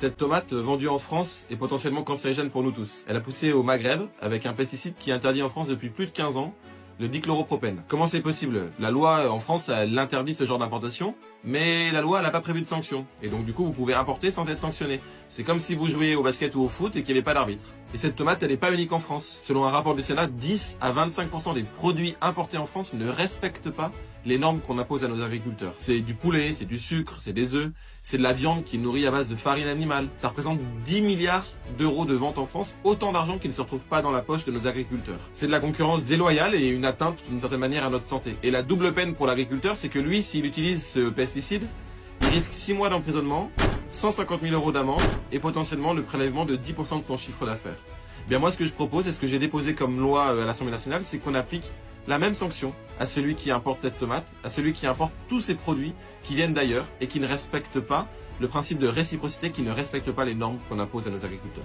Cette tomate vendue en France est potentiellement cancérigène pour nous tous. Elle a poussé au Maghreb avec un pesticide qui est interdit en France depuis plus de 15 ans, le dichloropropène. Comment c'est possible? La loi en France, elle interdit ce genre d'importation, mais la loi, elle n'a pas prévu de sanctions. Et donc du coup, vous pouvez importer sans être sanctionné. C'est comme si vous jouiez au basket ou au foot et qu'il n'y avait pas d'arbitre. Et cette tomate, elle n'est pas unique en France. Selon un rapport du Sénat, 10 à 25% des produits importés en France ne respectent pas les normes qu'on impose à nos agriculteurs. C'est du poulet, c'est du sucre, c'est des œufs, c'est de la viande qui est nourrie à base de farine animale. Ça représente 10 milliards d'euros de vente en France, autant d'argent qui ne se retrouve pas dans la poche de nos agriculteurs. C'est de la concurrence déloyale et une atteinte d'une certaine manière à notre santé. Et la double peine pour l'agriculteur, c'est que lui, s'il utilise ce pesticide, il risque 6 mois d'emprisonnement, 150 000 euros d'amende et potentiellement le prélèvement de 10% de son chiffre d'affaires. Bien moi, ce que je propose et ce que j'ai déposé comme loi à l'Assemblée nationale, c'est qu'on applique la même sanction à celui qui importe cette tomate, à celui qui importe tous ces produits qui viennent d'ailleurs et qui ne respectent pas le principe de réciprocité, qui ne respectent pas les normes qu'on impose à nos agriculteurs.